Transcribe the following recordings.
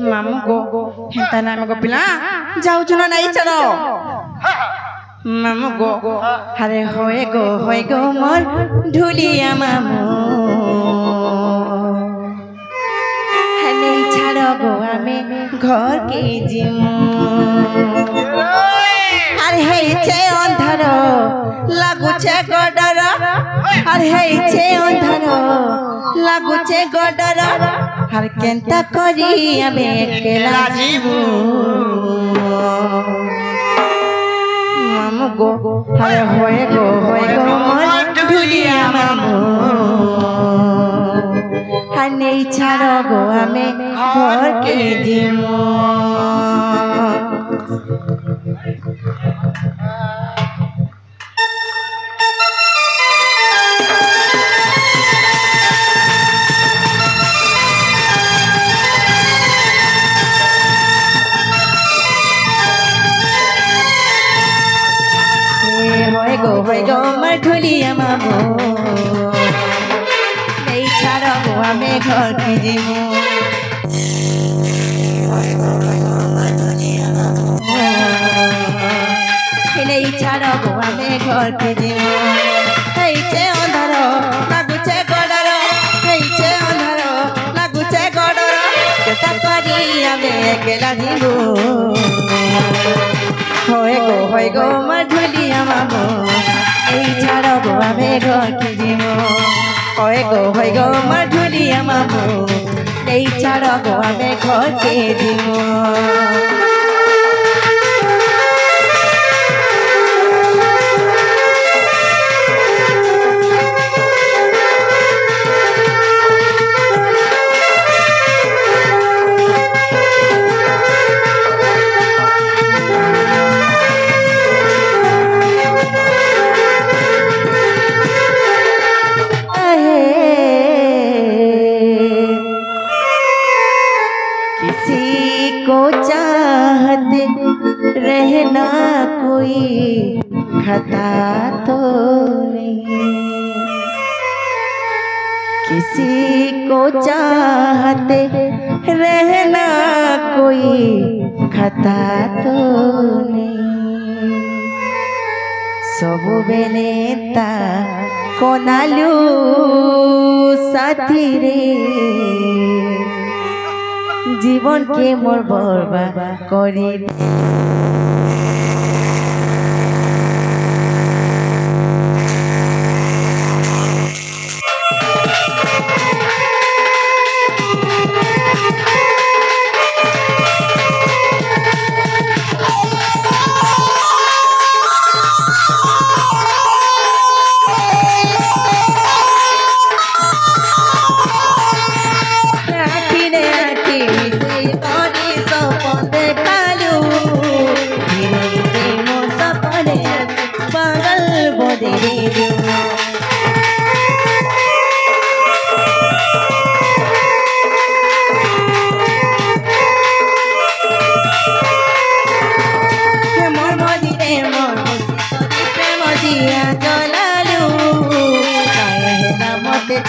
मामू गो हेता नाम गो पिला जाऊ चुनो नहीं चलो मामू गो हरे होए गो मोर ढुलिया मामू हने छाड़ो गो आमे घर के जिमू अरे हे छे अंधार लागुचे गडर अरे हे छे अंधार लागुचे गडर हर केंता करी आमे एकला जीवू मामू गो हरे होए गो मोर ढुलिया मामू हने छाड़ो गो आमे घर के जिमू होए गो मोर ढुलिया मामू नहीं छाड़ो गो आमे घर के जिमू नहीं छाड़ो गो आमे घर के जिमू हेइछे अंधार लागुचे गडर हेइछे अंधार लागुचे गडर केता करी आमे एकला जिमू होए गो मोर ढुलिया मामू नहीं छाड़ो गो आमे घर के जिमू होए गो मोर ढुलिया मामू नहीं छाड़ो गो आमे घर के जिमू किसी को चाहते रहना कोई खता तो नहीं किसी को चाहते रहना कोई खता तो नहीं सब बेनेता कोनालू साथी रे जीवन के मोर बर्बाद करी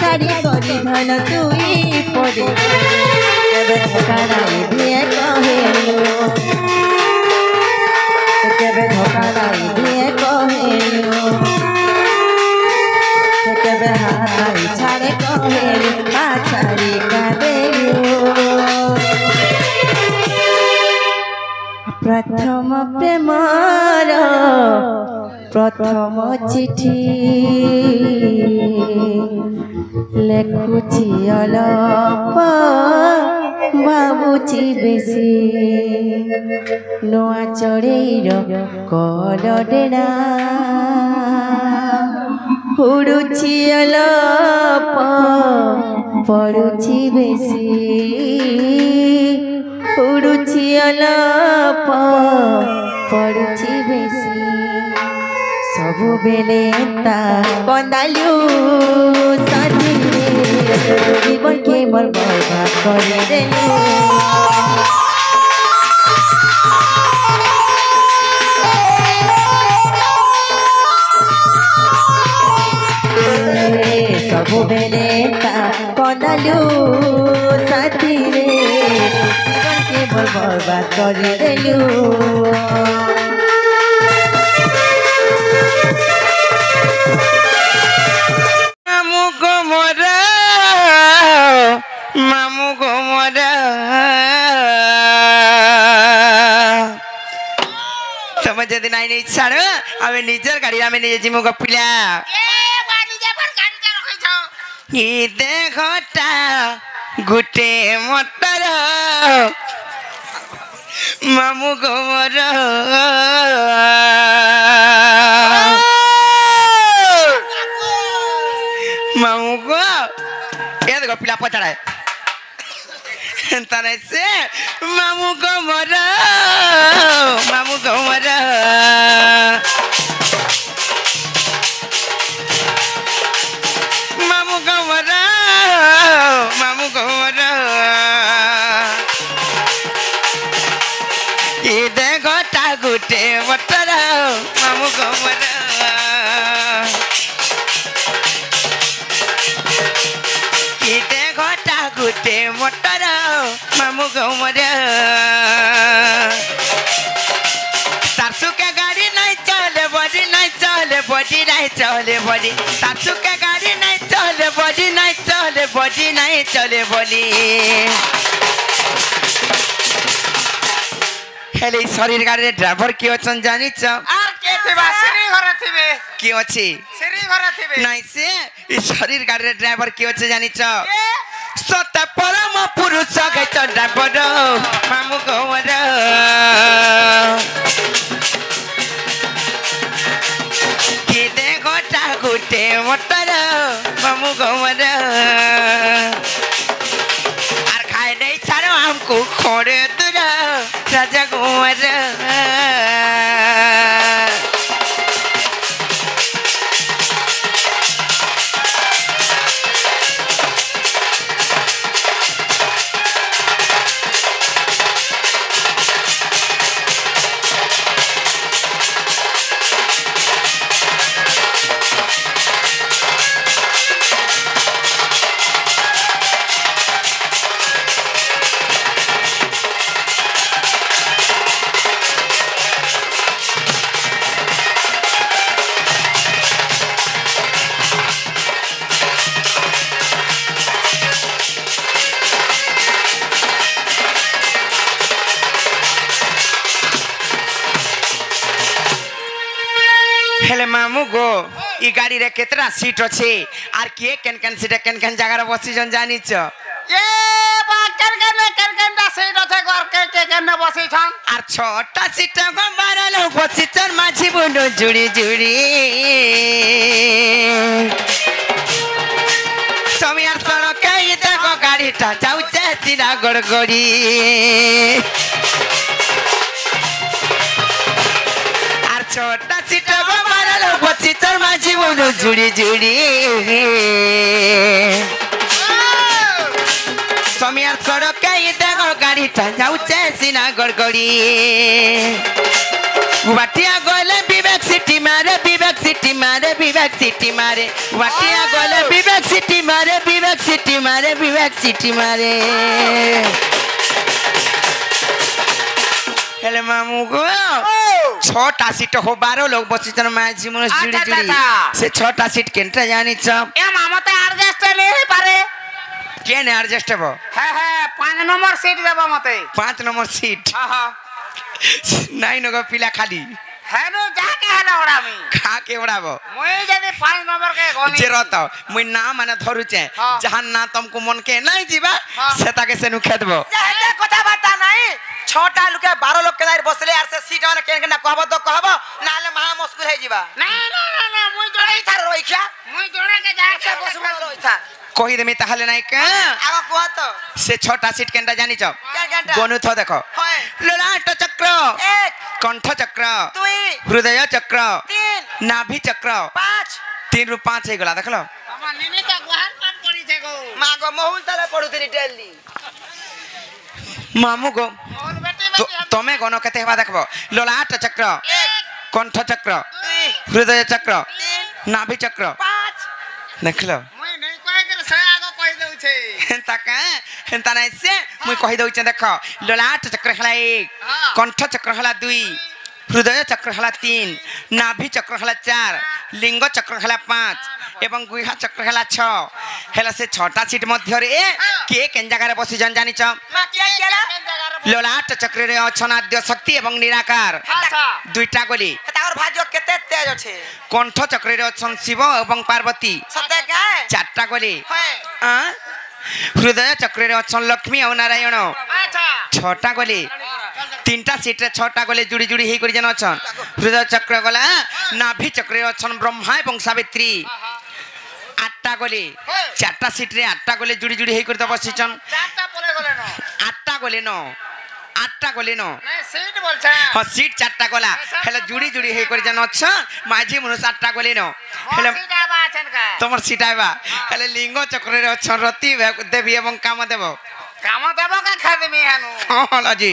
छाड़ी करी धन तुई पड़े केबे धोकाराई दिए कहेलु केबे धोकाराई दिए कहेलु केबे हाई छाड़े कहेलु आ छाड़ी कादेलु प्रथम प्रेमर प्रथम चिठी लेखुची अलप भावुची बेसी नोआ चढ़ेर कलडेड़ा हुड़ुची अलप पड़ुची बेसी हुड़ुची अलप पड़ुची बेसी सबु बेले ता कंदालू साथी जीवन के मोर बर्बाद करी देलू सबु बेले ता कंदालू साथी रे মোর বরবাদ করে দেলু মামু গো মোরা মামু গো মোরা তুমি যদি নাই নেই ছাড়ো আমি নিজের গাড়ি আমি নিজে জিমু গপিলা ই দেখটা গুটে মটর মামু গো মোরা মামু গো এ দেখো পিলা পচাড়ায় তারা সে মামু গো মোরা মামু গো মোরা মামু গো মোরা মামু গো মোরা এ দেখটা গুটে মটর মামু গো মোরা গুটে মোটর মামু গো মোরা তার সুখে গাড়ি নাই চলে বডি নাই চলে বডি নাই চলে বডি তার সুখে গাড়ি নাই চলে বডি নাই চলে বডি নাই চলে বলি হেলে শরীর গাড়ির ড্রাইভার কি অছন জানিছ আর কে থিবা সিরি ঘরে থিবে কি ଅଛି সিরি ঘরে থিবে নাই সে এই শরীর গাড়ির ড্রাইভার কি আছে জানিছ সত পরম পুরুষ গেছ ড্রাইভার মামু গো মোরা কি দেখটা গুটে মোটর মামু গো মোরা আর খায় নেই ছাড়ো আমকু খড়ে দূর রাজা গো মোরা हेले मामू गो ई गाड़ी रे केतरा सीट अछि आर के केन केन सीट केन केन जगह रे बसी जन जानि छ ए बा केन दा सीट अथे घर के केन बसी छन आर छोटा सीट को 12 लोग बसी चन माझी बुंडो जुड़ी जुड़ी समियार सड़क के ई देखो गाड़ी टा जाउ छे सीधा गड़गड़ी आर छोटा सीट को 12 लोग बसी चन माझी बुंडो जुड़ी जुड़ी समियार सड़क के ई देखो गाड़ी टा जाउ छे सीधा गड़गड़ी वाटिया गोले विवेक सिटी मारे विवेक सिटी मारे विवेक सिटी मारे वाटिया गोले विवेक सिटी मारे विवेक सिटी मारे विवेक सिटी मारे हेले मामू गो छोटा सीट हो 12 लोग बसी चन माझी मन जुड़ी जुड़ी से छोटा सीट केनटा जानि छ ए मामा त एडजस्ट नहीं पारे केन एडजस्ट हो है 5 नंबर सीट देबो मते 5 नंबर सीट हां हां नाइन गो पिला खाली है नो जाके हला ओडामी खा के उड़ाबो मुई जदी 5 नंबर के गनी जे रहत मुई ना माने धरुचे जहां ना तुमको मन के नहीं जीवा सेता के सेनु खेदबो जे কথা বার্তা নাই छोटा लोग 12 लोग के दार बसले यार से सीट माने केन केन कहबो तो कहबो नाले महा मुश्किल है जीवा ना मुई जोड़े थार रोइखा मुई जोड़े के जाके बसबो रोइखा कहि देमी ताहले নাই का आगो कह तो से छोटा सीट केनटा जानि छ केनटा गनु थ देखो होय ललाट चक्र 1 कंठ चक्र 2 हृदय चक्र 3 नाभि चक्र 5 3 रु 5 हे गला देखलो मामा निनी त गुहार काम पड़ी छे गो मागो महुल तले पडुतरी डेली मामू गो मोर बेटी तमे गनो केते हेबा देखबो ललाट चक्र 1 कंठ चक्र 2 हृदय चक्र 3 नाभि चक्र 5 देखलो मुई नहीं कहे के से आगो कहि दउ छे हेंता का हेंता नै से मुई कहि दउचे देख ललाट चक्र हला 1 कंठ चक्र हला 2 हृदय चक्र हला 3 नाभि चक्र हला 4 लिंग चक्र हला 5 एवं गुहा चक्र हला 6 हेला से 6टा सीट मध्य रे के केन जगह रे बसी जन जानि छ मां किया केला ललाट चक्र रे अछन आद्य शक्ति एवं निराकार अच्छा दुईटा गोली तार भाग्य केते तेज अछि कंठ चक्र रे अछन शिव एवं पार्वती सत्य काय 4टा गोली है हृदय चक्र रे अछन लक्ष्मी और नारायण अच्छा 6टा गोली 3टा सीट रे 6टा गोली जुड़ी जुड़ी हे करी जन अछन हृदय चक्र गला नाभि चक्र रे अछन ब्रह्मा एवं सावित्री 8टा गोली 4टा सीट रे 8टा गोली जुड़ी जुड़ी हे करी त बसिचन 4टा पले गले न 8टा गोली न 8टा गोली न नहीं सीट बोलछा हां सीट 4टा गोला हेले जुड़ी जुड़ी हे करी जन अछ माझी मनु 7टा गोली न हेले सीट आबा अछन का तमर सीट आबा हेले लिंग चक्र रे अछन रति देवी एवं काम देव काम देबो का खादमी हानु हां लाजी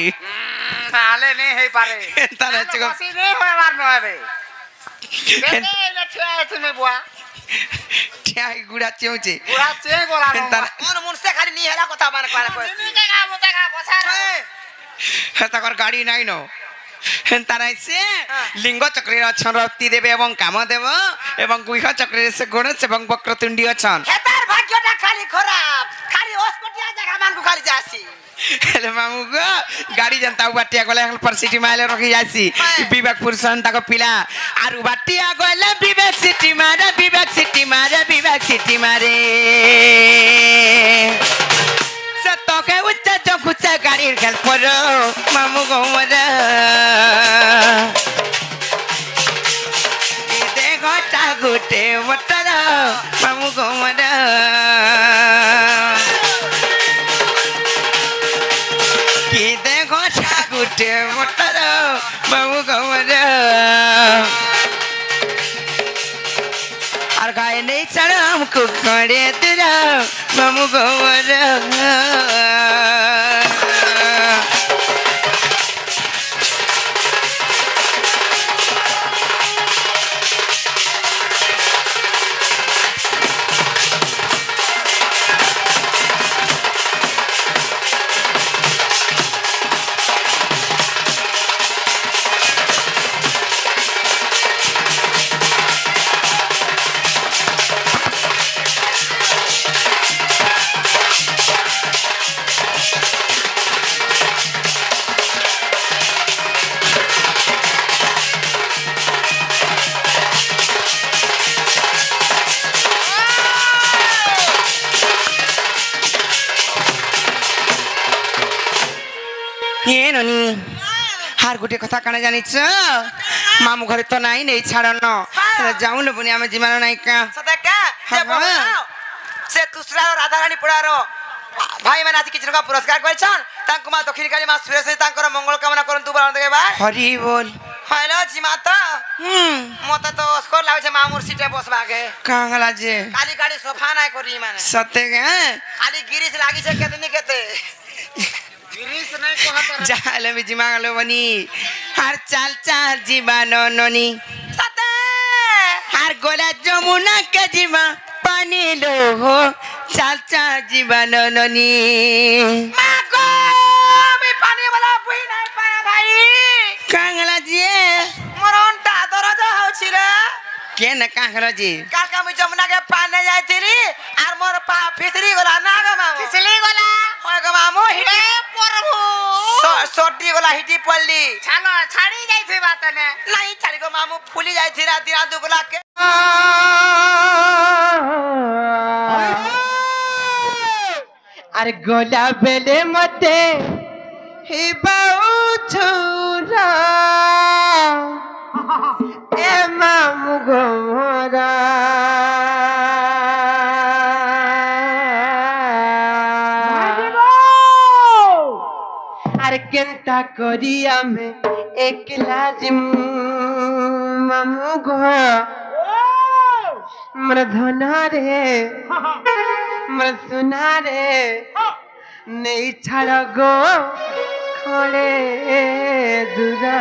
ताले नहीं हे पारे ताले चको बसी नहीं होय मार न हेबे केते ले छुआ तुमे बुआ ठिया गुडा चौचे बुढ़ा चे गोला न ताले मन मन से खाली नहीं हेला कथा मार पारे कोइ नहीं जगह मुतका बसा हेताकर गाड़ी नाइ न हेंताराई से लिंग चक्र रे अछन रति देव एवं काम देव एवं गुहा चक्र रे से गणेश एवं वक्रतुंडी अछन हेतार भाग्यटा खाली खराब खाली हॉस्पिटल जगह मान को खाली जासी हेले मामू गो गाड़ी जनता बाटिया गले पर सिटी माले रखी जासी विवेक पुरुषन ताको पिला आरु बाटिया गले विवेक सिटी मारे से तो के उच्च जो कुछ गाड़ी खेल परो मामू गो मरे देखो ता गुटे मटर मामू गो मरे गुटे मोटर बाबू कमर और गाय नहीं चढ़ हमको खड़े तेरा बाबू कमर ये ननी हार गुटे कथा काना जानिछ मामू घरे तो नाही नै छाड़न जाऊ न पुनी आमे जिमान नाही का सदा का जे बोलाओ से दूसरा राधा रानी पुरारो भाई माने आज किछन का पुरस्कार करछन तांको मा दक्षिण काली मा सुरेश तांकर मंगल कामना करन तू बरण देबे भाई हरि बोल हेलो जी माता मत तो स्कोर लागे मामूर सीटे बसबा के कांगला जे खाली गाड़ी सोफा नाही करी माने सते के खाली गिरिस लागी छे केतनी केते गिरिस नहीं कहत जाले मी जिमागलो बनी हर चाल चाल जीवानो ननी सते हर गोला जमुना के जीवा पानी लो हो चाल चाल जीवानो ननी मागो मी पानी वाला बुई नहीं पाया भाई कांगला जी मरनटा दरज होछि रे के न कांगला जी काका मी जमुना के पानी जाइतिरी आर मोर पा फिसरी गला ना ग मामू फिसली गला ओए ग मामू हिटी प्रभु सोटी गला हिटी पल्ली छानो छाड़ी जाइथि बात ने नहीं छाड़ी गो मामू फुली जाइथि रात दिन दुगला के अरे गोला बेले मते ही बाऊ छोरा ए मामू गोरा अरे केंता करिया में एकला जिम मामू गो मर धना रे मर सुना रे नहीं छाड़ गो खड़े दुरा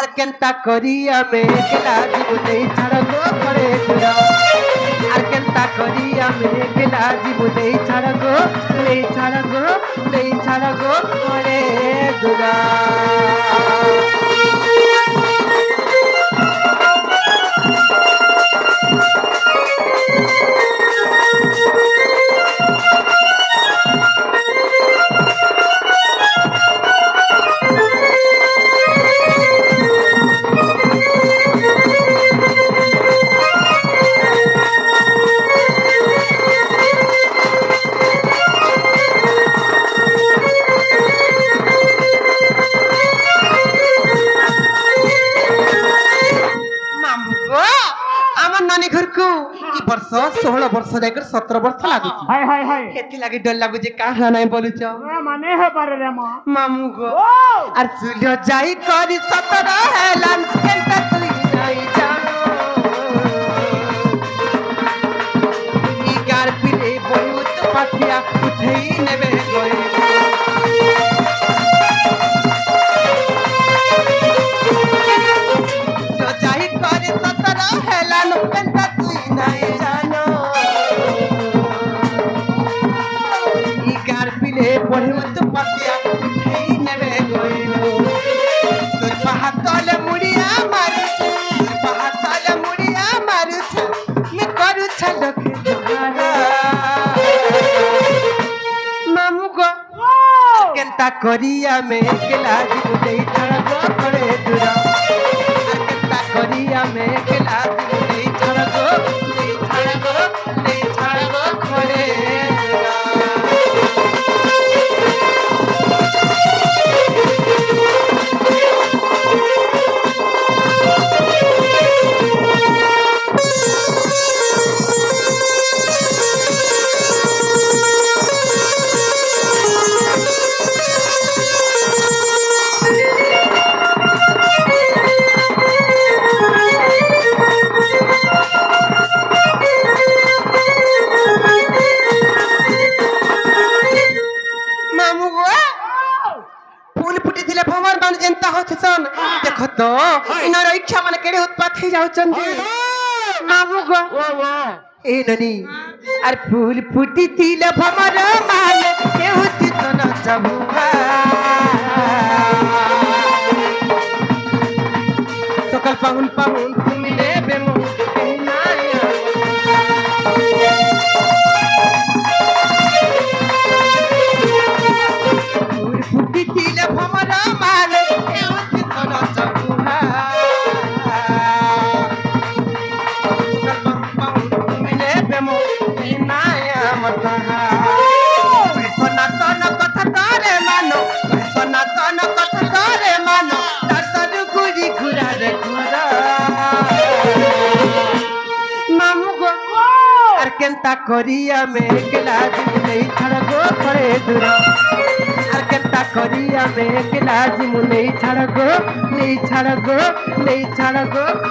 আর কেনতা করি আমি একলা জীবনে ছাড় গো করে দূর আর কেনতা করি আমি একলা জীবনে ছাড় গো করে দূর वर्ष 16 वर्ष जाकर 17 वर्ष लागुच हाय हाय हाय एथि लागि डर लागुच काहा नै बोलुच माने हे पारे रे मा मामू गो आर चुलियो जाई करी 17 हेलान केनता तुई जाई जानो ई गार पिले बहुत पाथिया उठेई नेबे गई जो जाई करी 17 हेलान केनता तुई नाई पढ़े मत पातिया उठेई नेबे गइलो तोर पहातले मुड़िया मारू तोर पहातले मुड़िया मारू मैं करू छलके दुहारा मामू गो केनता करिया में केला जीव देई छड़ गो करे दूर केनता करिया में केला जीव देई छड़ गो करे देखो तो इनर इच्छा माने केड़े उत्पात ही जाउ चंदी मामू गो ए ननी अर फूल फुटी तिले भमर माले केहुति तो न जबुआ सकल पाहुन तुमिले बेमु नाया फूल फुटी तिले भमर माले केनता करिया में केला जीव नहीं छड़ गो करे दूर आर केनता करिया में केला जीव नहीं छड़ गो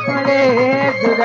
करे दूर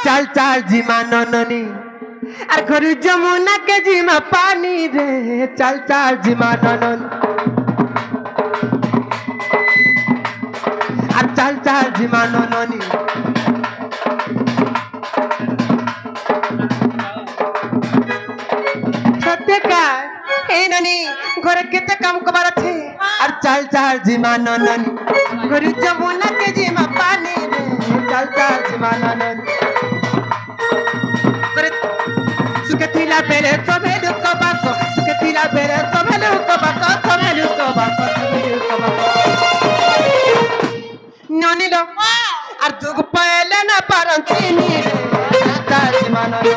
चल चल जिमा नननी अर घरु जमुना के जिमा पानी रे चल चल जिमा ननन अर चल चल जिमा नननी सत्य का ए ननी घरे केते काम कबार छे अर चल चल जिमा नननी घरु जमुना के जिमा पानी रे चल चल जिमा ननन बेरे तबे लुक बाको सुखे तिला बेरे तबे लुक बाको तबे लुक बाको तबे लुक बाको ननी लो আর দুগ পাইলে না পারন্তিনি রে তাজ মাননি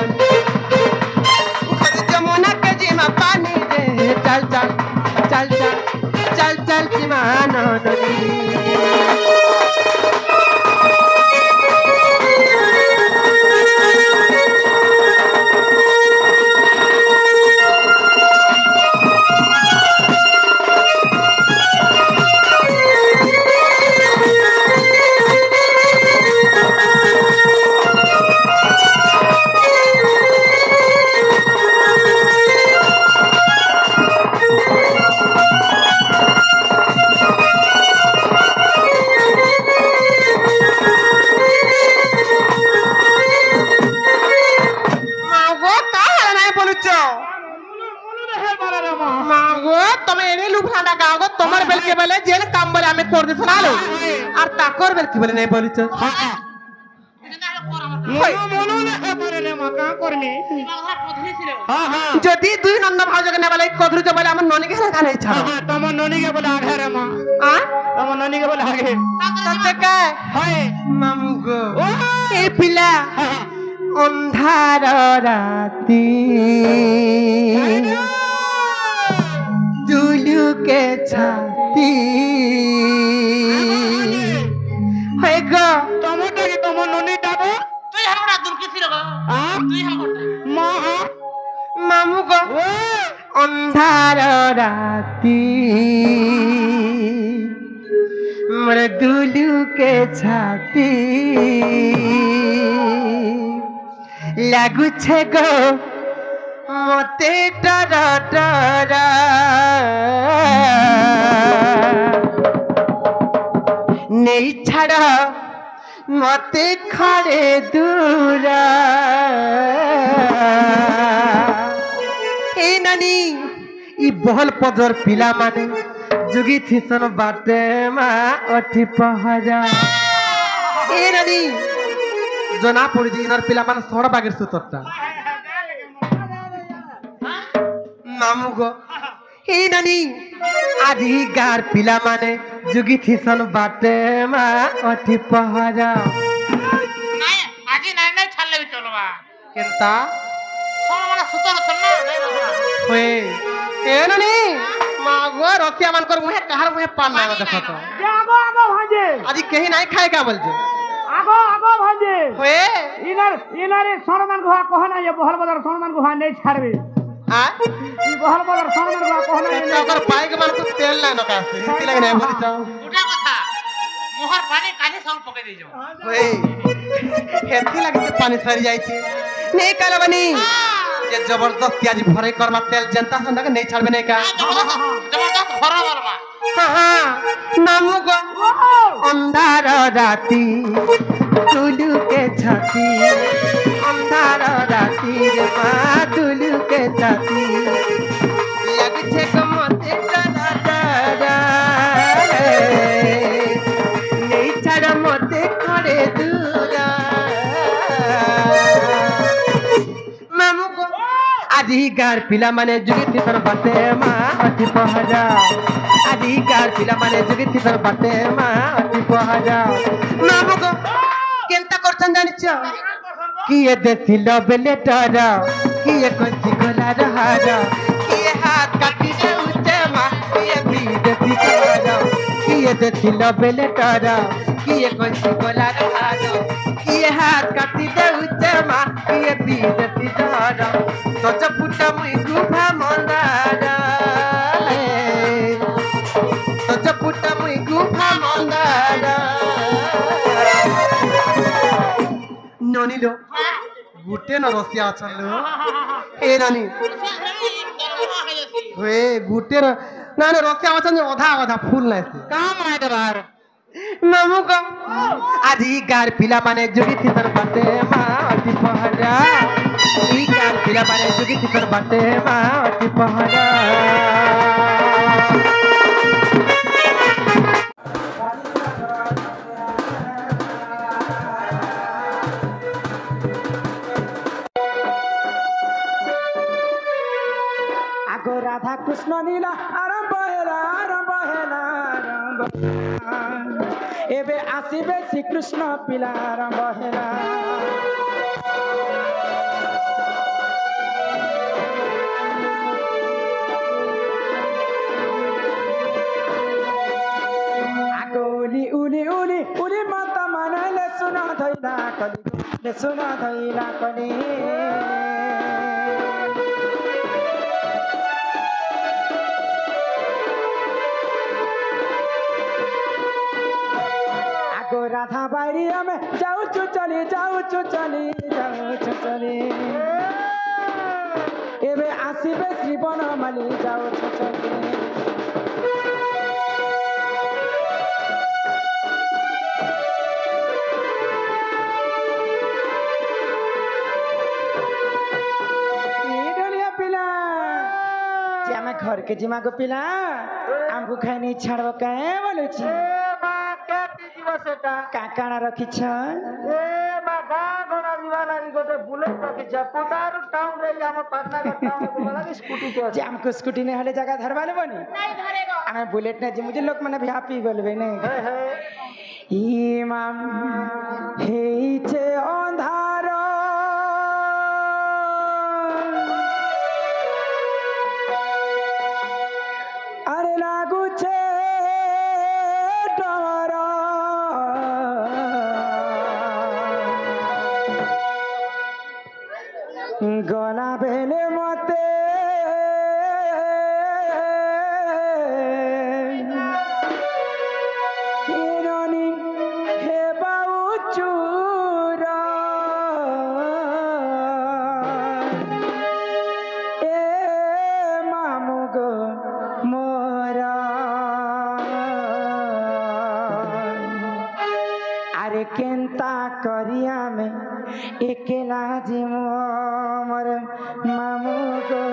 যমুনা কে জিমা পানি রে চল চল চল চল চল চল চিমাননি তোমার বেলকে বলে জেল কাম বলে আমি করে দিছ না আর তাকর বেলকে বলে নাই বলিছ যদি দুই নন্দ ভাউজকে না বলে কদরুজ বলে আমার ননিকে হেলা কানে ছাড়ো তোমার ননিকে বলে আগে রে মা তোমার ননিকে বলে আগে সত্যকে হয় মামু গো এই পিলা অন্ধার রাতি দুলুকে ছাতি হয় গো তোমারটা কি তোমার ননি ডাকো তুই হামরা দুলকি ছিল গো তুই হামরা মা মামু গো অন্ধার রাতি মোর দুলুকে ছাতি লাগুছে গো মতে ডর ডর নেই ছাড় মতে খড়ে দূর এই নানি ই বহল পদর পিলা মানে যুগি থিসন বাটে মা অঠি পহরা এই নানি জনা পড়ি ইনার পিলা মানে সড় বাগের সুতরটা মামু গো এই নানি আদি গার পিলা মানে যুগি থিসন বাটে মা অঠি পহরা নাই আজি নাই নাই ছাড়লে চলবা কেনতা সরমানা সুতর ছন্না নাই হয়ে এ নানি মা গো রতিয়া মান কর মুহে কাহার মুহে পান না দেখো তো আগো আগো ভাঁজে আজি কেহি নাই খায় কা বলছে আগো আগো ভাঁজে হয়ে ইনারে সরমান গুহা কহ না ये বহল বদর সরমান গুহা নেই ছাড়বে আ ই বহল বদর সরমান গুহা কহ না তোর বাইক মান কো তেল নাই নকা সিটি লাগে নাই বলি চাও ওটা কথা মোহর পানি কালি সল পকে দেই যাও হয়ে হেতি লাগতে পানি সারি যাইছে নেই কালবানি যে জবরদস্তি আজি ভরে করবা তেল জনতা সন্দাকে নেই ছাড়বে নাই কা জবরদস্ত ভরা বলবা নামু গো অন্ধার রাতি তুলুকে ছাতি অন্ধার রাতি রে মা তুলুকে ছাতি লাগছে গো মতে ডরা ডরা নেই ছাড় মতে করে দূরা মামু গো আজি গার পিলা মানে যুগে তিতর বাতে মা অতি পহরা আজি গার পিলা মানে যুগে তিতর বাতে মা অতি পহরা মামু গো কেনতা করছন জানিছ কিয়ে দেছিল বেলেটর কিয়ে কইছি গলার হার কিয়ে হাত কাটি দেউছে মা কিয়ে বিদে পিতর কিয়ে দেছিল বেলেটর কিয়ে কইছি গলার হার কিয়ে হাত কাটি দেউছে মা কিয়ে বিদে পিতর সজ পুটা মুই গুভা মন্দার সজ পুটা মুই গুভা মন্দার ননিলো গুটে ন রসিয়া আছলো এ নানি হে গুটে না না রসিয়া আছন অধা অধা ফুল নাইছে কাম নাই দেবার মামু গো আজি গার পিলা মানে যুগি থিতর বাতে মা অতি পহরা ই গার পিলা মানে যুগি থিতর বাতে মা অতি পহরা राधा कृष्ण लीला आरंभ हेला एबे आसीबे श्रीकृष्ण पिला आरंभ हेला आगोली उली उली उली माता मानले सुना धैला कली आगो राधा बारी में जाऊ चली एबे आसीबे श्री बनमाली जाऊ चली घर के जिमा को पिला हमको खाई नहीं छाड़ब कहे बोलू छी काकाना रखी छ ए मा गाँ घोड़ा जीवा लागी गोटे बुलेट रखी छ पोतार टाउन रे हम पटना का टाउन को वाला स्कूटी के जे हमको स्कूटी ने हले जगह धरवा ले बनी नहीं धरेगा हमें बुलेट ने जी मुझे लोग मने भी हैप्पी बोलबे नहीं हे इमाम हे छे अंधार अरे लागू छे डर गला बेले मते हिरणी हे बाऊ चूरा ए मामू गो मोरा अरे केंता करिया में एकेला जी मोर मामू गो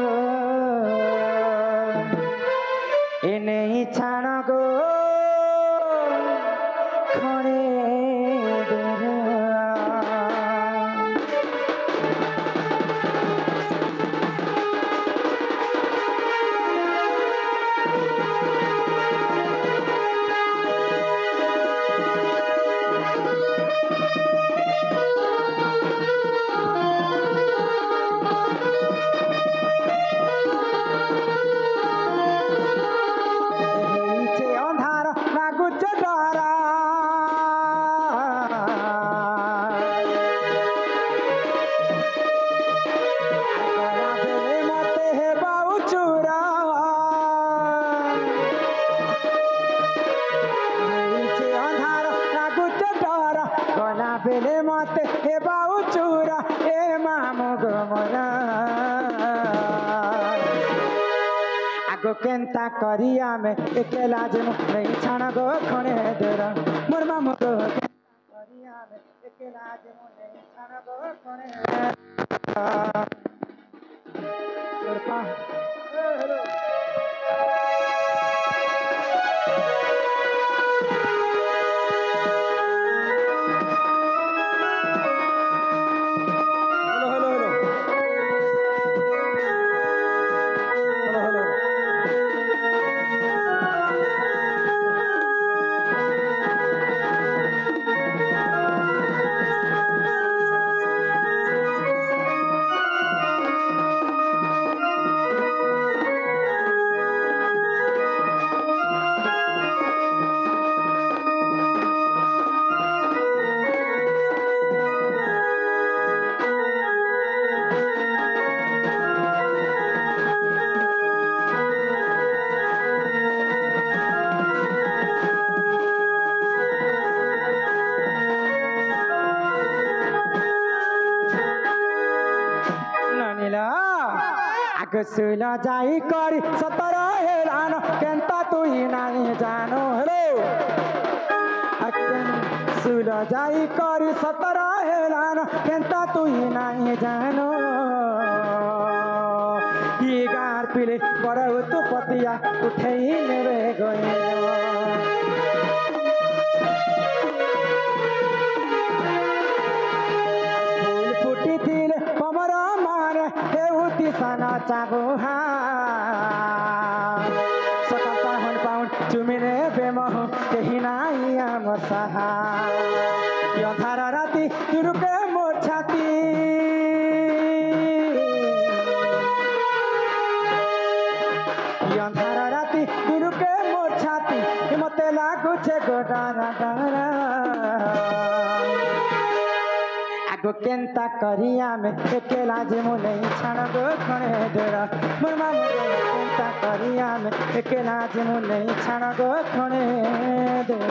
ए नहीं छाण गो खड़े बेले मते हे बाऊ चूरा ए मामू गो मोरा आगो केंता करिया में एकेला जे नहीं छाण गो खणे देरा मोर मामू गो करिया में एकेला जे नहीं छाण गो खणे तोर पा हेलो सुला जाई करी सतर हेरान केंता तू ही नहीं जानो हेलो सुला जाई करी सतर हेरान केंता तू ही नहीं जानो ये गार पिले बड़ा तू पतिया उठे ही मेरे गए फूल फुटी दिल पमरा मारे हे उती किसान चाबुहा सकाल पाहुन पाहुन चुमिने बेमह केही नाई आम साहा कि अंधार राति तुरुके मोर छाती कि अंधार राति तुरुके मोर छाती मते लागुछे गोडारा डारा आगो केन्ता करिया में एकेला जे मु नहीं छाण गो खणे डेरा मोर मामू केन्ता करिया में एकेला जे मु नहीं छाण गो खणे डेरा